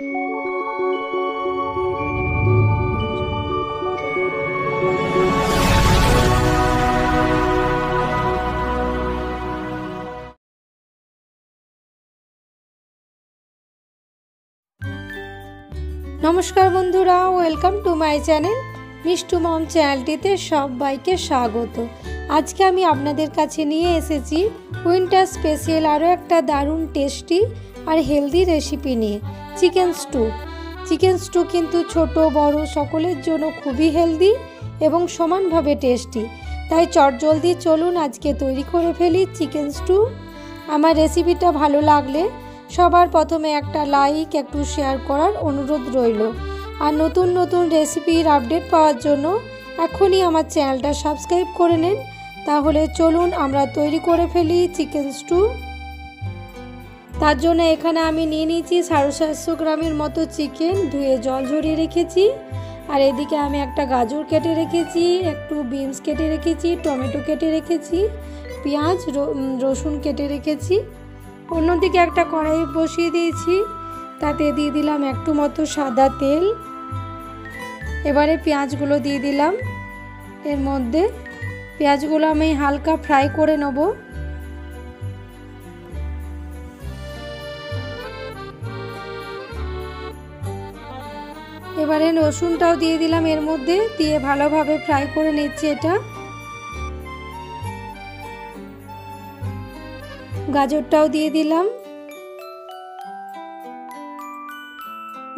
नमस्कार बंधुरा welcome to my channel Mishtu mom चैनलটিতে সবাইকে স্বাগত। আজকে আমি আপনাদের কাছে নিয়ে এসেছি উইন্টার স্পেশাল আরও একটা দারুণ টেস্টি আর হেলদি রেসিপি নিয়ে চিকেন স্টু কিন্তু ছোট বড় সকলের জন্য খুবই হেলদি এবং সমানভাবে টেস্টি। তাই চটজলদি চলুন আজকে তৈরি করে ফেলি চিকেন স্টু। আমার রেসিপিটা ভালো লাগলে সবার প্রথমে একটা লাইক একটু শেয়ার করার অনুরোধ রইল। আর নতুন নতুন রেসিপির আপডেট পাওয়ার জন্য এখনই আমার চ্যানেলটা সাবস্ক্রাইব করে নিন। তাহলে চলুন আমরা তৈরি করে ফেলি চিকেন স্টু। তার জন্য এখানে আমি নিয়ে নিয়েছি 750 গ্রামের মতো চিকেন, ধুয়ে জল ঝরিয়ে রেখেছি। আর এদিকে আমি একটা গাজর কেটে রেখেছি, একটু বিনস কেটে রেখেছি, টমেটো কেটে রেখেছি, পেঁয়াজ রসুন কেটে রেখেছি। অন্যদিকে একটা কড়াই বসিয়ে দিয়েছি, তাতে দিয়ে দিলাম একটু মতো সাদা তেল। এবারে পেঁয়াজগুলো দিয়ে দিলাম এর মধ্যে। পেঁয়াজগুলো আমি হালকা ফ্রাই করে নেব। এবারে রসুনটাও দিয়ে দিলাম এর মধ্যে, দিয়ে ভালোভাবে ফ্রাই করে নিচ্ছি এটা। গাজরটাও দিয়ে দিলাম,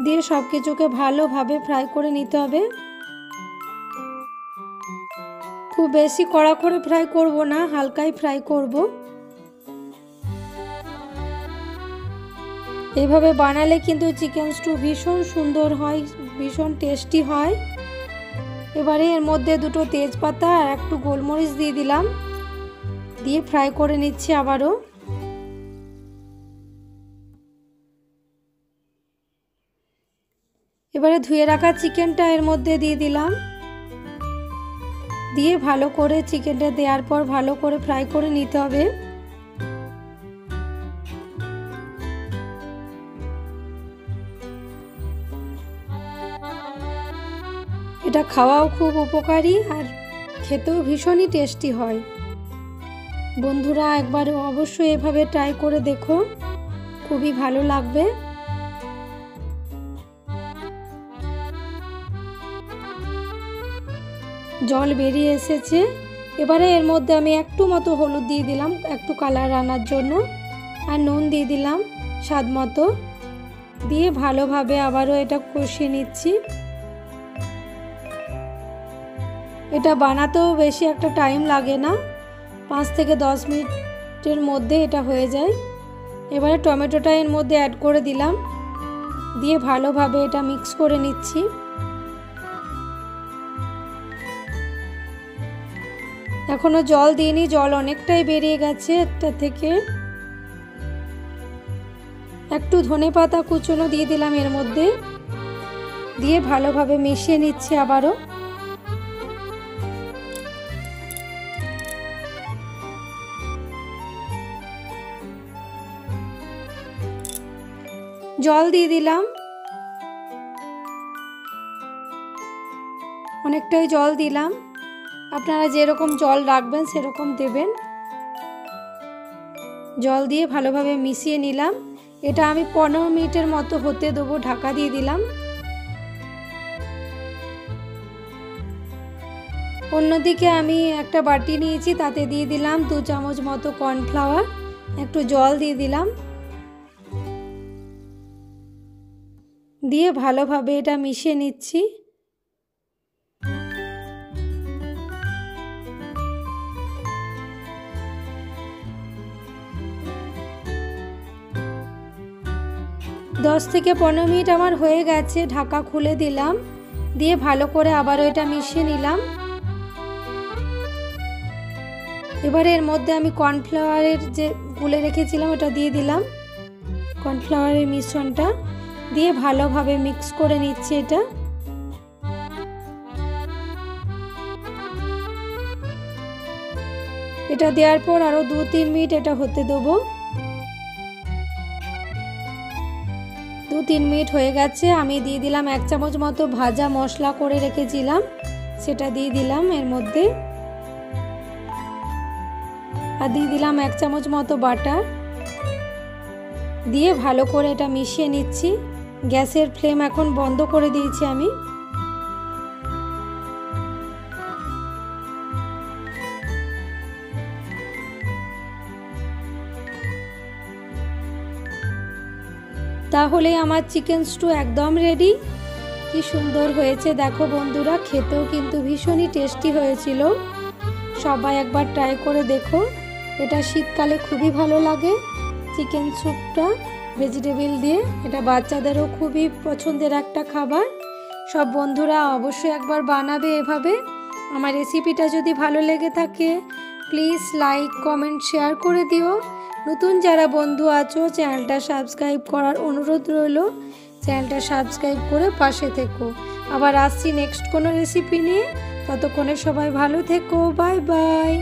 দিয়ে সব কিছুকে ভালোভাবে ফ্রাই করে নিতে হবে। খুব বেশি কড়া করে ফ্রাই করব না, হালকাই ফ্রাই করব। এভাবে বানালে কিন্তু চিকেন স্টু ভীষণ সুন্দর হয়, ভীষণ টেস্টি হয়। এবারে এর মধ্যে দুটো তেজপাতা আর একটু গোলমরিচ দিয়ে দিলাম, দিয়ে ফ্রাই করে নিচ্ছি আবারও। এবারে ধুয়ে রাখা চিকেনটা এর মধ্যে দিয়ে দিলাম, দিয়ে ভালো করে চিকেনটা দেওয়ার পর ভালো করে ফ্রাই করে নিতে হবে। এটা খাওয়াও খুব উপকারী আর খেতেও ভীষণই টেস্টি হয়। বন্ধুরা একবার অবশ্যই এভাবে ট্রাই করে দেখো, খুবই ভালো লাগবে। জল বেরিয়ে এসেছে। এবারে এর মধ্যে আমি একটু মতো হলুদ দিয়ে দিলাম একটু কালার আনার জন্য, আর নুন দিয়ে দিলাম স্বাদ মতো, দিয়ে ভালোভাবে আবারও এটা কষিয়ে নিচ্ছি। এটা বানাতেও বেশি একটা টাইম লাগে না, 5 থেকে 10 মিনিটের মধ্যে এটা হয়ে যায়। এবারে টমেটোটা এর মধ্যে অ্যাড করে দিলাম, দিয়ে ভালোভাবে এটা মিক্স করে নিচ্ছি। এখনো জল দিইনি, জল অনেকটাই বেরিয়ে গেছে একটা থেকে। একটু ধনেপাতা কুচনো দিয়ে দিলাম এর মধ্যে, দিয়ে ভালোভাবে মিশিয়ে নিচ্ছি আবারও। জল দিয়ে দিলাম, অনেকটাই জল দিলাম। আপনারা যেরকম জল রাখবেন সেরকম দেবেন। জল দিয়ে ভালোভাবে মিশিয়ে নিলাম। এটা আমি 15 মিনিটের মতো হতে দেবো, ঢাকা দিয়ে দিলাম। অন্যদিকে আমি একটা বাটি নিয়েছি, তাতে দিয়ে দিলাম 2 চামচ মতো কর্নফ্লাওয়ার, একটু জল দিয়ে দিলাম, দিয়ে ভালোভাবে এটা মিশিয়ে নিচ্ছি। দশ থেকে 15 মিনিট আমার হয়ে গেছে, ঢাকা খুলে দিলাম, দিয়ে ভালো করে আবারও এটা মিশিয়ে নিলাম। এবারে এর মধ্যে আমি কর্নফ্লাওয়ারের যে গুলে রেখেছিলাম ওটা দিয়ে দিলাম, কর্নফ্লাওয়ারের মিশ্রণটা দিয়ে ভালোভাবে মিক্স করে নিচ্ছি এটা। এটা দেওয়ার পর আরো 2-3 মিনিট এটা হতে দেবো। 2-3 মিনিট হয়ে গেছে। আমি দিয়ে দিলাম 1 চামচ মতো ভাজা মশলা করে রেখেছিলাম, সেটা দিয়ে দিলাম এর মধ্যে। আর দিয়ে দিলাম 1 চামচ মতো বাটার, দিয়ে ভালো করে এটা মিশিয়ে নিচ্ছি। গ্যাসের ফ্লেম এখন বন্ধ করে দিয়েছি আমি। তাহলে আমার চিকেন স্টু একদম রেডি। কি সুন্দর হয়েছে দেখো বন্ধুরা, খেতেও কিন্তু ভীষণই টেস্টি হয়েছিল। সবাই একবার ট্রাই করে দেখো, এটা শীতকালে খুবই ভালো লাগে। চিকেন স্যুপটা ভেজিটেবল দিয়ে, এটা বাচ্চাদেরও খুবই পছন্দের একটা খাবার। সব বন্ধুরা অবশ্যই একবার বানাবে এভাবে। আমার রেসিপিটা যদি ভালো লেগে থাকে প্লিজ লাইক কমেন্ট শেয়ার করে দিও। নতুন যারা বন্ধু আছো চ্যানেলটা সাবস্ক্রাইব করার অনুরোধ রইল। চ্যানেলটা সাবস্ক্রাইব করে পাশে থেকো। আবার আসছি নেক্সট কোনো রেসিপি নিয়ে। ততক্ষণে সবাই ভালো থেকো। Bye bye.